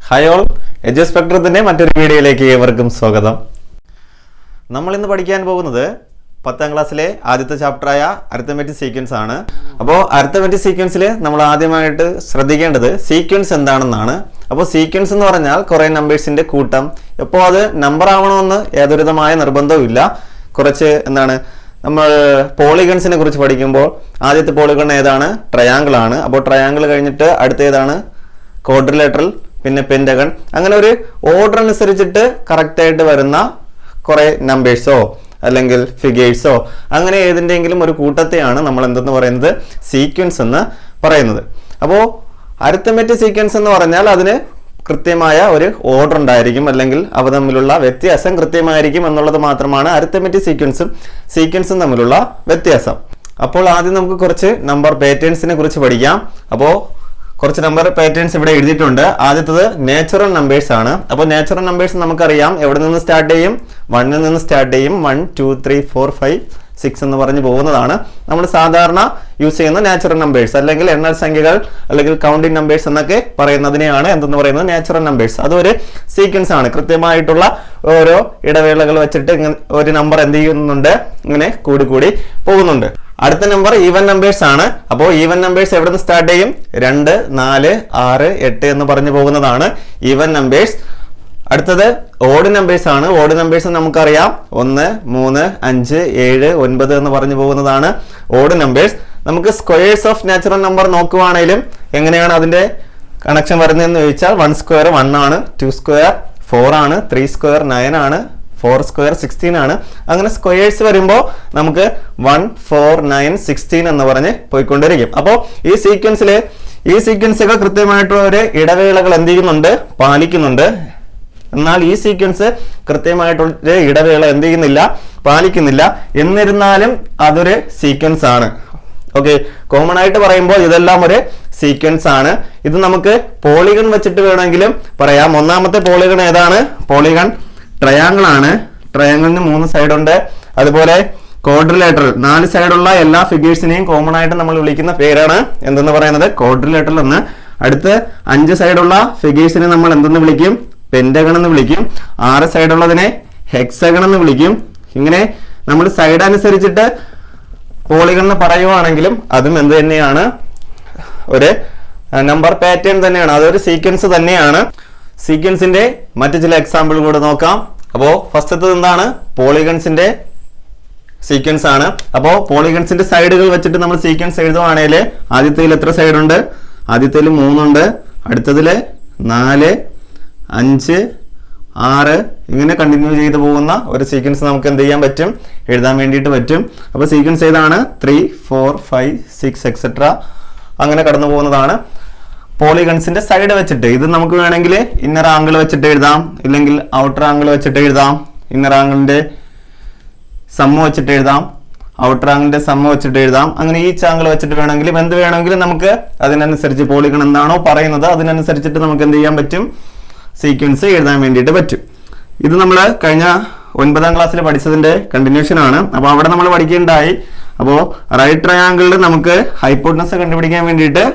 Hi all, എജു സ്പെക്ട്രത്തിൻ്റെ മറ്റൊരു വീഡിയോയിലേക്ക് ഏവർക്കും സ്വാഗതം. നമ്മളിന്ന് പഠിക്കാൻ പോകുന്നത് 10ാം ക്ലാസ്സിലെ ആദ്യത്തെ ചാപ്റ്ററായ അരിത്തമെറ്റിക് സീക്വൻസ് ആണ്. അപ്പോൾ അരിത്തമെറ്റിക് സീക്വൻസിൽ നമ്മൾ ആദ്യമായിട്ട് ശ്രദ്ധിക്കേണ്ടത് സീക്വൻസ് എന്താണെന്നാണ്. അപ്പോൾ സീക്വൻസ് എന്ന് പറഞ്ഞാൽ കുറേ നമ്പേഴ്സിൻ്റെ കൂട്ടം. അപ്പോൾ അത് നമ്പർ ആവണമെന്ന് യാതൊരുവിധമായ നിർബന്ധവും ഇല്ല. കുറച്ച് നമ്മൾ പോളിഗൺസിനെ കുറിച്ച് പഠിക്കുമ്പോൾ ആദ്യത്തെ പോളിഗൺ ഏതാണ്? ട്രയാങ്കിൾ ആണ്. അപ്പോൾ ട്രയാങ്കിൾ കഴിഞ്ഞിട്ട് അടുത്ത ഏതാണ്? ക്വാഡ്രിലേറ്ററൽ, പിന്നെ പെൻറ്റഗൺ. അങ്ങനെ ഒരു ഓർഡർ അനുസരിച്ചിട്ട് കറക്റ്റായിട്ട് വരുന്ന കുറേ നമ്പേഴ്സോ അല്ലെങ്കിൽ ഫിഗേഴ്സോ അങ്ങനെ ഏതിൻ്റെങ്കിലും ഒരു കൂട്ടത്തെയാണ് നമ്മൾ എന്തെന്ന് പറയുന്നത്? സീക്വൻസ് എന്ന് പറയുന്നത്. അപ്പോൾ അരിത്തമെറ്റിക് സീക്വൻസ് എന്ന് പറഞ്ഞാൽ അതിന് കൃത്യമായ ഒരു ഓർഡർ ഉണ്ടായിരിക്കും, അല്ലെങ്കിൽ അവ തമ്മിലുള്ള വ്യത്യാസം കൃത്യമായിരിക്കും എന്നുള്ളത് മാത്രമാണ് അരിത്തമെറ്റിക് സീക്വൻസും തമ്മിലുള്ള വ്യത്യാസം. അപ്പോൾ ആദ്യം നമുക്ക് കുറച്ച് നമ്പർ പാറ്റേൺസിനെ കുറിച്ച് പഠിക്കാം. അപ്പോൾ കുറച്ച് നമ്പർ പാറ്റേൺസ് ഇവിടെ എഴുതിയിട്ടുണ്ട്. ആദ്യത്തത് നാച്ചുറൽ നമ്പേഴ്സ് ആണ്. അപ്പോൾ നാച്ചുറൽ നമ്പേഴ്സ് നമുക്കറിയാം എവിടെ നിന്ന് സ്റ്റാർട്ട് ചെയ്യും? 1-ൽ നിന്ന് സ്റ്റാർട്ട് ചെയ്യും. 1, 2, 3, 4, 5, 6 എന്ന് പറഞ്ഞ് പോകുന്നതാണ് നമ്മൾ സാധാരണ യൂസ് ചെയ്യുന്ന നാച്ചുറൽ നമ്പേഴ്സ്, അല്ലെങ്കിൽ എണ്ണൽ സംഖ്യകൾ, അല്ലെങ്കിൽ കൗണ്ടിങ് നമ്പേഴ്സ് എന്നൊക്കെ പറയുന്നതിനെയാണ് എന്തെന്ന് പറയുന്നത്? Natural numbers. അതൊരു സീക്വൻസ് ആണ്. കൃത്യമായിട്ടുള്ള ഓരോ ഇടവേളകൾ വെച്ചിട്ട് ഒരു നമ്പർ എന്ത് ചെയ്യുന്നുണ്ട്? ഇങ്ങനെ കൂടി പോകുന്നുണ്ട്. അടുത്ത നമ്പർ ഈവൻ നമ്പേഴ്സ് ആണ്. അപ്പോൾ ഈവൻ നമ്പേഴ്സ് എവിടെ നിന്ന് സ്റ്റാർട്ട് ചെയ്യും? 2, 4, 6, 8 എന്ന് പറഞ്ഞു പോകുന്നതാണ് ഈവൻ നമ്പേഴ്സ്. അടുത്തത് ഓഡ് നമ്പേഴ്സ് ആണ്. ഓഡ് നമ്പേഴ്സ് നമുക്കറിയാം 1, 3, 5, 7, 9 എന്ന് പറഞ്ഞു പോകുന്നതാണ് ഓഡ് നമ്പേഴ്സ്. നമുക്ക് സ്ക്വയേഴ്സ് ഓഫ് നാച്ചുറൽ നമ്പർ നോക്കുവാണെങ്കിലും എങ്ങനെയാണ് അതിന്റെ കണക്ഷൻ വരുന്നതെന്ന് ചോദിച്ചാൽ 1 സ്ക്വയർ 1 ആണ്, 2 സ്ക്വയർ 4 ആണ്, 3 സ്ക്വയർ 9 ആണ്, 4 സ്ക്വയർ 16 ആണ്. അങ്ങനെ സ്ക്വയേഴ്സ് വരുമ്പോൾ നമുക്ക് 1, 4, 9, 16 എന്ന് പറഞ്ഞ് പോയിക്കൊണ്ടിരിക്കും. അപ്പോൾ ഈ സീക്വൻസുകൾ കൃത്യമായിട്ടുള്ള ഒരു ഇടവേളകൾ എന്ത് ചെയ്യുന്നുണ്ട്? പാലിക്കുന്നുണ്ട്. എന്നാൽ ഈ സീക്വൻസ് കൃത്യമായിട്ടുള്ള ഇടവേള എന്ത് ചെയ്യുന്നില്ല? പാലിക്കുന്നില്ല. എന്നിരുന്നാലും അതൊരു സീക്വൻസ് ആണ്. ഓക്കെ, കോമൺ ആയിട്ട് പറയുമ്പോൾ ഇതെല്ലാം ഒരു സീക്വൻസ് ആണ്. ഇത് നമുക്ക് പോളിഗൺ വെച്ചിട്ട് വേണമെങ്കിലും പറയാം. ഒന്നാമത്തെ പോളിഗൺ ഏതാണ്? പോളിഗൺ ട്രയാങ്കിൾ ആണ്. ട്രയാങ്കിളിന് 3 സൈഡ് ഉണ്ട്. അതുപോലെ ക്വാഡ്രിലേറ്ററൽ 4 സൈഡുള്ള എല്ലാ ഫിഗേഴ്സിനെയും കോമൺ ആയിട്ട് നമ്മൾ വിളിക്കുന്ന പേരാണ് എന്തെന്ന് പറയുന്നത്? ക്വാഡ്രിലേറ്ററൽ എന്ന്. അടുത്ത് 5 സൈഡുള്ള ഫിഗേഴ്സിനെ നമ്മൾ എന്തെന്ന് വിളിക്കും? പെന്റഗൺ എന്ന് വിളിക്കും. 6 സൈഡുള്ളതിനെ ഹെക്സഗൺ എന്ന് വിളിക്കും. ഇങ്ങനെ നമ്മൾ സൈഡ് അനുസരിച്ചിട്ട് പോളിഗൺ എന്ന് പറയുവാണെങ്കിലും അതും എന്ത് തന്നെയാണ്? ഒരു നമ്പർ പാറ്റേൺ തന്നെയാണ്. അതൊരു സീക്വൻസ് തന്നെയാണ്. സീക്വൻസിന്റെ മറ്റു ചില എക്സാമ്പിൾ കൂടെ നോക്കാം. അപ്പോൾ ഫസ്റ്റത്തത് എന്താണ്? പോളിഗൺസിന്റെ സീക്വൻസ് ആണ്. അപ്പോൾ പോളിഗൺസിന്റെ സൈഡുകൾ വെച്ചിട്ട് നമ്മൾ സീക്വൻസ് എഴുതുവാണെങ്കിൽ ആദ്യത്തേൽ എത്ര സൈഡ് ഉണ്ട്? ആദ്യത്തേൽ 3 ഉണ്ട്. അടുത്തതില് 4, 5, 6 ഇങ്ങനെ കണ്ടിന്യൂ ചെയ്തു പോകുന്ന ഒരു സീക്വൻസ് നമുക്ക് എന്ത് ചെയ്യാൻ പറ്റും? എഴുതാൻ വേണ്ടിയിട്ട് പറ്റും. അപ്പോൾ സീക്വൻസ് ഏതാണ്? 3, 4, 5, 6 എക്സെട്ര അങ്ങനെ കടന്നു പോകുന്നതാണ് പോളിഗൺസിന്റെ സൈഡ് വെച്ചിട്ട്. ഇത് നമുക്ക് വേണമെങ്കിൽ ഇന്നർ ആംഗിൾ വെച്ചിട്ട് എഴുതാം, ഇല്ലെങ്കിൽ ഔട്ടർ ആംഗിൾ വെച്ചിട്ട് എഴുതാം. ഇന്നർ ആംഗിളിന്റെ സമ്മ വെച്ചിട്ട് എഴുതാം, ഔട്ടർ ആംഗിളിന്റെ സമ്മ വെച്ചിട്ട് എഴുതാം. അങ്ങനെ ഈ ആംഗിൾ വെച്ചിട്ട് വേണമെങ്കിലും എന്ത് വേണമെങ്കിലും നമുക്ക് അതിനനുസരിച്ച് പോളിഗൺ എന്താണോ പറയുന്നത് അതിനനുസരിച്ചിട്ട് നമുക്ക് എന്ത് ചെയ്യാൻ പറ്റും? സീക്വൻസ് എഴുതാൻ വേണ്ടിയിട്ട് പറ്റും. ഇത് നമ്മൾ കഴിഞ്ഞ 9ാം ക്ലാസ്സിൽ പഠിച്ചതിന്റെ കണ്ടിന്യൂഷൻ ആണ്. അപ്പോൾ അവിടെ നമ്മൾ പഠിക്കേണ്ടായി. അപ്പോൾ റൈറ്റ് ട്രയാങ്കിളിൽ നമുക്ക് ഹൈപ്പോട്ടനസ് കണ്ടുപിടിക്കാൻ വേണ്ടിയിട്ട്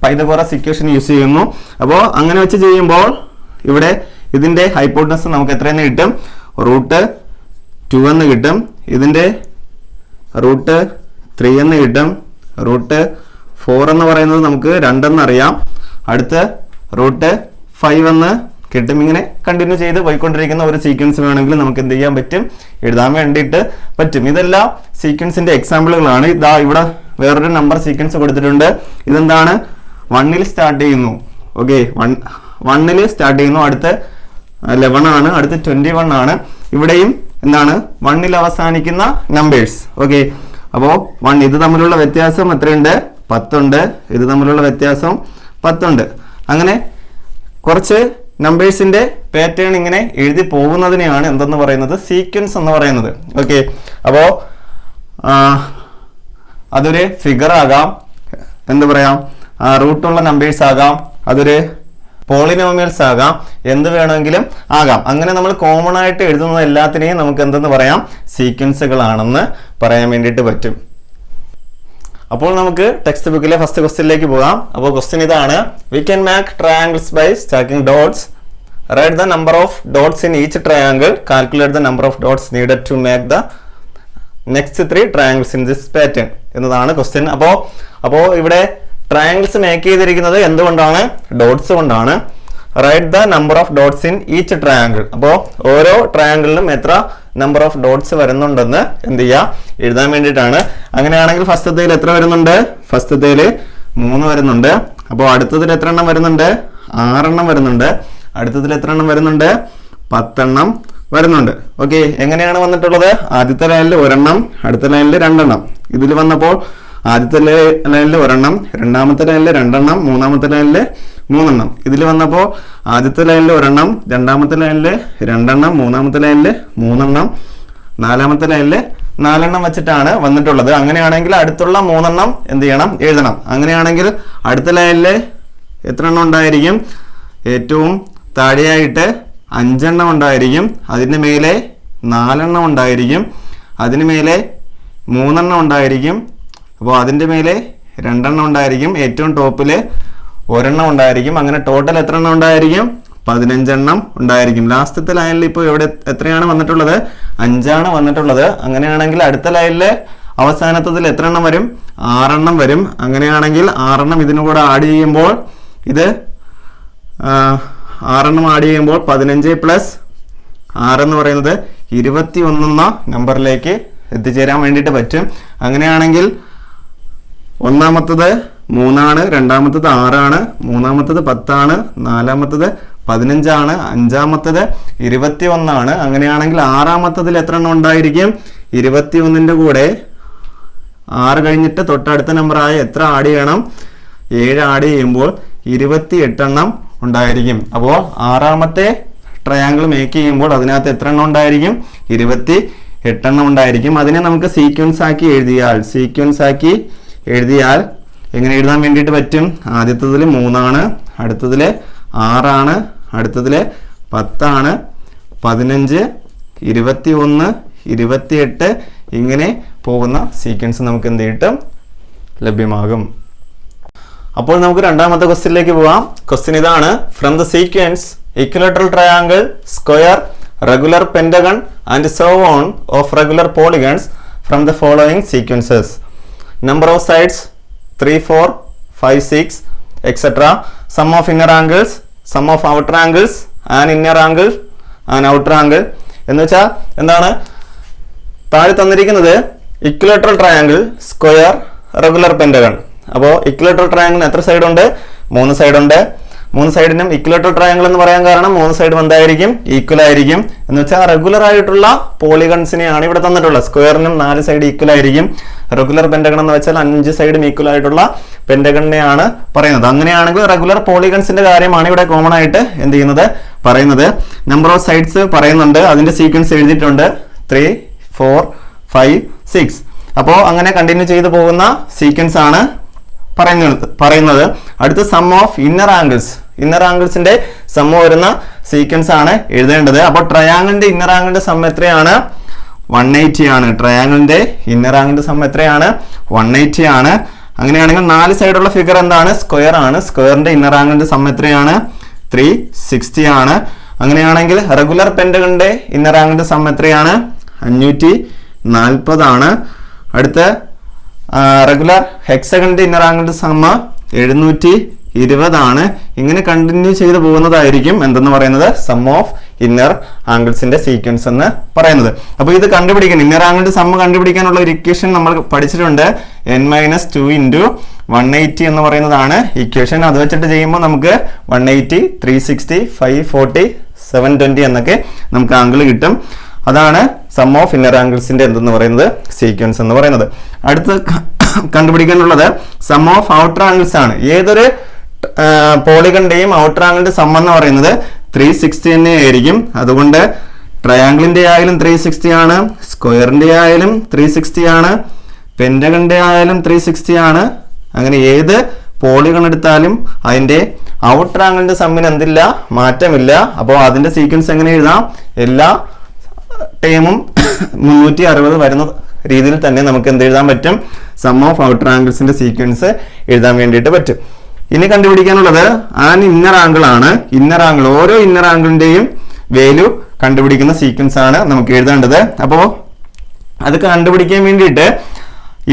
പൈതഗോറസ് ഇക്വേഷൻ യൂസ് ചെയ്യുന്നു. അപ്പോൾ അങ്ങനെ വെച്ച് ചെയ്യുമ്പോൾ ഇവിടെ ഇതിന്റെ ഹൈപ്പോട്ടനസ് നമുക്ക് എത്രയെന്ന് കിട്ടും? √2 എന്ന് കിട്ടും. ഇതിന്റെ √3 എന്ന് കിട്ടും. √4 എന്ന് പറയുന്നത് നമുക്ക് 2 എന്ന് അറിയാം. അടുത്ത് √5 എന്ന് കിട്ടും. ഇങ്ങനെ കണ്ടിന്യൂ ചെയ്ത് പോയിക്കൊണ്ടിരിക്കുന്ന ഒരു സീക്വൻസ് വേണമെങ്കിൽ നമുക്ക് എന്ത് ചെയ്യാൻ പറ്റും? എഴുതാൻ വേണ്ടിയിട്ട് പറ്റും. ഇതെല്ലാം സീക്വൻസിന്റെ എക്സാമ്പിളുകളാണ്. ഇതാ ഇവിടെ വേറൊരു നമ്പർ സീക്വൻസ് കൊടുത്തിട്ടുണ്ട്. ഇതെന്താണ്? 1-ൽ സ്റ്റാർട്ട് ചെയ്യുന്നു. ഓക്കെ, 1-ൽ സ്റ്റാർട്ട് ചെയ്യുന്നു. അടുത്ത് 11 ആണ്. അടുത്ത് 21 ആണ്. ഇവിടെയും എന്താണ്? 1-ൽ അവസാനിക്കുന്ന നമ്പേഴ്സ്. ഓക്കെ, അപ്പോൾ 1 ഇത് തമ്മിലുള്ള വ്യത്യാസം എത്രയുണ്ട്? 10 ഉണ്ട്. ഇത് തമ്മിലുള്ള വ്യത്യാസം 10 ഉണ്ട്. അങ്ങനെ കുറച്ച് നമ്പേഴ്സിന്റെ പാറ്റേൺ ഇങ്ങനെ എഴുതി പോകുന്നതിനെയാണ് എന്തെന്ന് പറയുന്നത്? സീക്വൻസ് എന്ന് പറയുന്നത്. ഓക്കെ, അപ്പോൾ അതൊരു ഫിഗർ ആകാം, എന്ത് പറയാം, റൂട്ടുള്ള നമ്പേഴ്സ് ആകാം, അതൊരു പോളിനോമിയൽസ് ആകാം, എന്ത് വേണമെങ്കിലും ആകാം. അങ്ങനെ നമ്മൾ കോമൺ ആയിട്ട് എഴുതുന്നത് എല്ലാത്തിനെയും നമുക്ക് എന്തെന്ന് പറയാം? സീക്വൻസുകളാണെന്ന് പറയാൻ വേണ്ടിയിട്ട് പറ്റും. അപ്പോൾ നമുക്ക് ടെക്സ്റ്റ് ബുക്കിലെ ഫസ്റ്റ് ക്വസ്റ്റ്യനിലേക്ക് പോകാം. അപ്പോൾ ക്വസ്റ്റ്യൻ ഇതാണ്: we can make triangles by stacking dots. Write the number of dots in each triangle. Calculate the number of dots needed to make the next 3 triangles in this pattern എന്നതാണ് question. അപ്പോൾ ഇവിടെ triangles make ചെയ്തിരിക്കുന്നത് എന്തുകൊണ്ടാണ്? Dots കൊണ്ടാണ്. Write the number of dots in each triangle. അപ്പോൾ ഓരോ ട്രയാങ്കിളിലും എത്ര number of dots വരുന്നുണ്ടെന്ന് എന്ത് ചെയ്യുക, എഴുതാൻ വേണ്ടിയിട്ടാണ്. അങ്ങനെയാണെങ്കിൽ ഫസ്റ്റത്തേൽ എത്ര വരുന്നുണ്ട്? ഫസ്റ്റത്തേൽ 3 വരുന്നുണ്ട്. അപ്പോൾ അടുത്തതിൽ എത്ര എണ്ണം വരുന്നുണ്ട്? 6 എണ്ണം വരുന്നുണ്ട്. അടുത്തതിൽ എത്ര എണ്ണം വരുന്നുണ്ട്? 10 എണ്ണം വരുന്നുണ്ട്. ഓക്കെ, എങ്ങനെയാണ് വന്നിട്ടുള്ളത്? ആദ്യത്തെ ലൈനിൽ 1 എണ്ണം, അടുത്ത ലൈനിൽ 2 എണ്ണം. ഇതിൽ വന്നപ്പോൾ ആദ്യത്തെ ലൈനിൽ 1 എണ്ണം, രണ്ടാമത്തെ ലൈനിൽ 2 എണ്ണം, മൂന്നാമത്തെ ലൈനിൽ 3 എണ്ണം. ഇതിൽ വന്നപ്പോൾ ആദ്യത്തെ ലൈനിൽ 1 എണ്ണം, രണ്ടാമത്തെ ലൈനിൽ 2 എണ്ണം, മൂന്നാമത്തെ ലൈനിൽ 3 എണ്ണം, നാലാമത്തെ ലൈനിൽ 4 എണ്ണം വെച്ചിട്ടാണ് വന്നിട്ടുള്ളത്. അങ്ങനെയാണെങ്കിൽ അടുത്തുള്ള 3 എണ്ണം എന്ത് ചെയ്യണം? എഴുതണം. അങ്ങനെയാണെങ്കിൽ അടുത്ത ലൈനിൽ എത്ര എണ്ണം ഉണ്ടായിരിക്കും? ഏറ്റവും താഴെയായിട്ട് 5 എണ്ണം ഉണ്ടായിരിക്കും. അതിന് മേലെ 4 എണ്ണം ഉണ്ടായിരിക്കും. അതിന് മേലെ 3 എണ്ണം ഉണ്ടായിരിക്കും. അപ്പോൾ അതിൻ്റെ മേലെ 2 എണ്ണം ഉണ്ടായിരിക്കും. ഏറ്റവും ടോപ്പിൽ 1 എണ്ണം ഉണ്ടായിരിക്കും. അങ്ങനെ ടോട്ടൽ എത്ര എണ്ണം ഉണ്ടായിരിക്കും? 15 എണ്ണം ഉണ്ടായിരിക്കും. ലാസ്റ്റത്തെ ലൈനിൽ ഇപ്പോൾ എവിടെ എത്രയാണ് വന്നിട്ടുള്ളത്? 5 ആണ് വന്നിട്ടുള്ളത്. അങ്ങനെയാണെങ്കിൽ അടുത്ത ലൈനിൽ അവസാനത്തതിൽ എത്ര എണ്ണം വരും? 6 എണ്ണം വരും. അങ്ങനെയാണെങ്കിൽ 6 എണ്ണം ഇതിനു കൂടെ ആഡ് ചെയ്യുമ്പോൾ ഇത് 6 എണ്ണം ആഡ് ചെയ്യുമ്പോൾ 15 പ്ലസ് 6 എന്ന് പറയുന്നത് 21 എന്ന നമ്പറിലേക്ക് എത്തിച്ചേരാൻ വേണ്ടിയിട്ട് പറ്റും. അങ്ങനെയാണെങ്കിൽ ഒന്നാമത്തത് 3 ആണ്, രണ്ടാമത്തത് 6 ആണ്, മൂന്നാമത്തത് 10 ആണ്, നാലാമത്തത് 15 ആണ്, അഞ്ചാമത്തത് 21 ആണ്. അങ്ങനെയാണെങ്കിൽ ആറാമത്തതിൽ എത്ര എണ്ണം ഉണ്ടായിരിക്കും? 21ൻ്റെ കൂടെ 6 കഴിഞ്ഞിട്ട് തൊട്ടടുത്ത നമ്പറായ എത്ര ആഡ് ചെയ്യണം? 7 ആഡ് ചെയ്യുമ്പോൾ 28 എണ്ണം ഉണ്ടായിരിക്കും. അപ്പോൾ ആറാമത്തെ ട്രയാങ്കിൾ മേക്ക് ചെയ്യുമ്പോൾ അതിനകത്ത് എത്ര എണ്ണം ഉണ്ടായിരിക്കും? 28 എണ്ണം ഉണ്ടായിരിക്കും. അതിനെ നമുക്ക് സീക്വൻസ് ആക്കി എഴുതിയാൽ എങ്ങനെ എഴുതാൻ വേണ്ടിയിട്ട് പറ്റും? ആദ്യത്തതിൽ 3 ആണ്, അടുത്തതിൽ 6 ആണ്, അടുത്തതിൽ 10 ആണ്, 15, 21, 28 ഇങ്ങനെ പോകുന്ന സീക്വൻസ് നമുക്ക് എന്ത് കിട്ടും? ലഭ്യമാകും. അപ്പോൾ നമുക്ക് രണ്ടാമത്തെ ക്വസ്റ്റ്യനിലേക്ക് പോവാം. ക്വസ്റ്റ്യൻ ഇതാണ്: from the sequence equilateral triangle, square, regular pentagon and so on of regular polygons from the following sequences. Number of sides 3, 4, 5, 6 etc. Sum of inner angles, sum of outer angles and inner angle and outer angle. എന്ന് വെച്ചാൽ എന്താണ്? താഴെ തന്നിരിക്കുന്നത് equilateral triangle, square, regular pentagon. അപ്പോൾ equilateral ട്രയാങ്കിളിന് എത്ര side ഉണ്ട്? 3 side ഉണ്ട്. 3 സൈഡിനും ഇക്വിലാറ്ററൽ ട്രയാങ്കിൾ എന്ന് പറയാൻ കാരണം 3 സൈഡും എന്തായിരിക്കും? ഈക്വൽ ആയിരിക്കും. എന്ന് വെച്ചാൽ റെഗുലർ ആയിട്ടുള്ള പോളിഗൺസിനെയാണ് ഇവിടെ തന്നിട്ടുള്ളത്. സ്ക്വയറിനും 4 സൈഡ് ഈക്വൽ ആയിരിക്കും. റെഗുലർ പെന്റഗൺ എന്ന് വെച്ചാൽ 5 സൈഡും ഈക്വൽ ആയിട്ടുള്ള പെന്റഗണിനെയാണ് പറയുന്നത്. അങ്ങനെയാണെങ്കിൽ റെഗുലർ പോളിഗൺസിന്റെ കാര്യമാണ് ഇവിടെ കോമൺ ആയിട്ട് എന്ത് ചെയ്യുന്നത്? പറയുന്നത്. നമ്പർ ഓഫ് സൈഡ്സ് പറയുന്നുണ്ട്, അതിന്റെ സീക്വൻസ് എഴുതിയിട്ടുണ്ട്: 3, 4, 5, 6. അപ്പോൾ അങ്ങനെ കണ്ടിന്യൂ ചെയ്തു പോകുന്ന സീക്വൻസ് ആണ് പറയുന്നത്. അടുത്ത സം ഓഫ് ഇന്നർ ആംഗിൾസിന്റെ സം വരുന്ന സീക്വൻസ് ആണ് എഴുതേണ്ടത്. അപ്പോൾ ട്രയാങ്കിളിന്റെ ഇന്നർ ആംഗിളിന്റെ സം എത്രയാണ്? 180 ആണ്. ട്രയാങ്കിളിന്റെ ഇന്നർ ആംഗിളിന്റെ സം എത്രയാണ്? 180 ആണ്. അങ്ങനെയാണെങ്കിൽ 4 സൈഡുള്ള ഫിഗർ എന്താണ്? സ്ക്വയർ ആണ്. സ്ക്വയറിന്റെ ഇന്നർ ആംഗിളിന്റെ സം എത്രയാണ്? 360 ആണ്. അങ്ങനെയാണെങ്കിൽ റെഗുലർ പെന്റഗണിന്റെ ഇന്നർ ആംഗിളിന്റെ സം എത്രയാണ്? 540 ആണ്. അടുത്ത റെഗുലർ ഹെക്സഗണിന്റെ ഇന്നർ ആംഗിളിന്റെ സം 720 ആണ്. ഇങ്ങനെ കണ്ടിന്യൂ ചെയ്തു പോകുന്നതായിരിക്കും എന്തെന്ന് പറയുന്നത്? സം ഓഫ് ഇന്നർ ആംഗിൾസിന്റെ സീക്വൻസ് എന്ന് പറയുന്നത്. അപ്പോൾ ഇത് കണ്ടുപിടിക്കണം. ഇന്നർ ആംഗിളിന്റെ സം കണ്ടുപിടിക്കാനുള്ള ഒരു ഇക്വേഷൻ നമ്മൾ പഠിച്ചിട്ടുണ്ട്. n-2 × 180 എന്ന് പറയുന്നതാണ് ഇക്വേഷൻ. അത് വെച്ചിട്ട് ചെയ്യുമ്പോൾ നമുക്ക് 180, 360, 540, 720 എന്നൊക്കെ നമുക്ക് ആംഗിൾ കിട്ടും. അതാണ് സം ഓഫ് ഇന്നർ ആംഗിൾസിന്റെ എന്തെന്ന് പറയുന്നത്? സീക്വൻസ് എന്ന് പറയുന്നത്. അടുത്ത് കണ്ടുപിടിക്കാനുള്ളത് സം ഓഫ് ഔട്ടർ ആംഗിൾസ് ആണ്. ഏതൊരു പോളിഗണിന്റെയും ഔട്ടർ ആംഗിളിന്റെ സം എന്ന് പറയുന്നത് 360 തന്നെ ആയിരിക്കും. അതുകൊണ്ട് ട്രയാങ്കിളിന്റെ ആയാലും 360 ആണ്, സ്ക്വയറിന്റെ ആയാലും 360 ആണ്, പെന്റഗണിന്റെ ആയാലും 360 ആണ്. അങ്ങനെ ഏത് പോളിഗൺ എടുത്താലും അതിന്റെ ഔട്ടർ ആംഗിളിന്റെ സമ്മിന് എന്തില്ല? മാറ്റമില്ല. അപ്പോൾ അതിന്റെ സീക്വൻസ് എങ്ങനെ എഴുതാം? എല്ലാ ടൈമും 360 വരുന്ന രീതിയിൽ തന്നെ നമുക്ക് എന്ത് എഴുതാൻ പറ്റും, സം ഓഫ് ഔട്ടർ ആംഗിൾസിന്റെ സീക്വൻസ് എഴുതാൻ വേണ്ടിയിട്ട് പറ്റും. ഇനി കണ്ടുപിടിക്കാനുള്ളത് ആൻ ഇന്നർ ആംഗിൾ ആണ്. ഇന്നർ ആംഗിൾ, ഓരോ ഇന്നർ ആംഗിളിന്റെയും വാല്യൂ കണ്ടുപിടിക്കുന്ന സീക്വൻസ് ആണ് നമുക്ക് എഴുതേണ്ടത്. അപ്പോൾ അത് കണ്ടുപിടിക്കാൻ വേണ്ടിയിട്ട്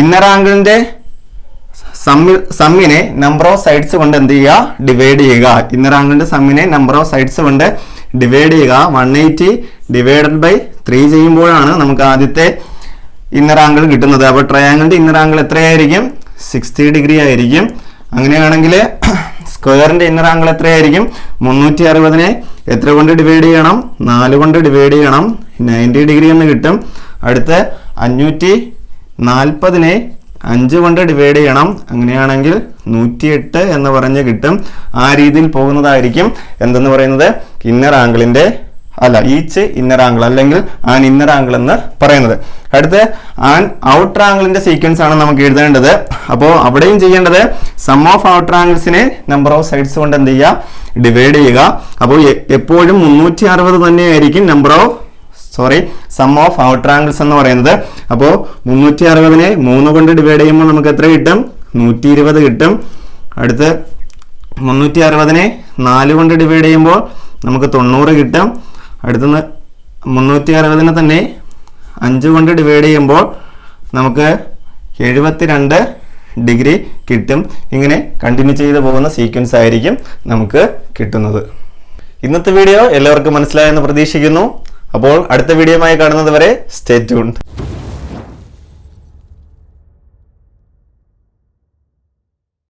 ഇന്നർ ആംഗിളിന്റെ സമ്മിനെ നമ്പർ ഓഫ് സൈഡ്സ് കൊണ്ട് എന്ത് ചെയ്യുക, ഡിവൈഡ് ചെയ്യുക. ഇന്നർ ആംഗിളിന്റെ സമ്മിനെ നമ്പർ ഓഫ് സൈഡ്സ് കൊണ്ട് ഡിവൈഡ് ചെയ്യുക. 180 ഡിവൈഡഡ് ബൈ 3 ചെയ്യുമ്പോഴാണ് നമുക്ക് ആദ്യത്തെ ഇന്നർ ആംഗിൾ കിട്ടുന്നത്. അപ്പോൾ ട്രയാംഗിളിന്റെ ഇന്നർ ആംഗിൾ എത്രയായിരിക്കും, 60 ഡിഗ്രി ആയിരിക്കും. അങ്ങനെയാണെങ്കിൽ സ്ക്വയറിന്റെ ഇന്നർ ആംഗിൾ എത്രയായിരിക്കും, 360നെ എത്ര കൊണ്ട് ഡിവൈഡ് ചെയ്യണം, 4 കൊണ്ട് ഡിവൈഡ് ചെയ്യണം, 90 ഡിഗ്രി എന്ന് കിട്ടും. അടുത്ത് 540നെ 5 കൊണ്ട് ഡിവൈഡ് ചെയ്യണം. അങ്ങനെയാണെങ്കിൽ 108 എന്ന് പറഞ്ഞ് കിട്ടും. ആ രീതിയിൽ പോകുന്നതായിരിക്കും എന്തെന്ന് പറയുന്നത്, ഇന്നർ ആംഗിളിന്റെ ഈച്ച് ഇന്നർ ആംഗിൾ അല്ലെങ്കിൽ ആൻ ഇന്നർ ആംഗിൾ എന്ന് പറയുന്നത്. അടുത്ത് ആൻ ഔട്ടർ ആംഗിളിന്റെ സീക്വൻസ് ആണ് നമുക്ക് എഴുതേണ്ടത്. അപ്പോൾ അവിടെയും ചെയ്യേണ്ടത് സം ഓഫ് ഔട്ടർ ആംഗിൾസിനെ നമ്പർ ഓഫ് സൈഡ്സ് കൊണ്ട് എന്ത് ചെയ്യുക, ഡിവൈഡ് ചെയ്യുക. അപ്പോൾ എപ്പോഴും 360 തന്നെയായിരിക്കും സം ഓഫ് ഔട്ടർ ആംഗിൾസ് എന്ന് പറയുന്നത്. അപ്പോൾ 360നെ 3 കൊണ്ട് ഡിവൈഡ് ചെയ്യുമ്പോൾ നമുക്ക് എത്ര കിട്ടും, 120 കിട്ടും. അടുത്ത് 360നെ 4 കൊണ്ട് ഡിവൈഡ് ചെയ്യുമ്പോൾ നമുക്ക് 90 കിട്ടും. അടുത്ത 360നെ തന്നെ 5 കൊണ്ട് ഡിവൈഡ് ചെയ്യുമ്പോൾ നമുക്ക് 72 ഡിഗ്രി കിട്ടും. ഇങ്ങനെ കണ്ടിന്യൂ ചെയ്ത് പോകുന്ന സീക്വൻസ് ആയിരിക്കും നമുക്ക് കിട്ടുന്നത്. ഇന്നത്തെ വീഡിയോ എല്ലാവർക്കും മനസ്സിലായെന്ന് പ്രതീക്ഷിക്കുന്നു. അപ്പോൾ അടുത്ത വീഡിയോയുമായി കാണുന്നത് വരെ സ്റ്റേ ട്യൂൺഡ്.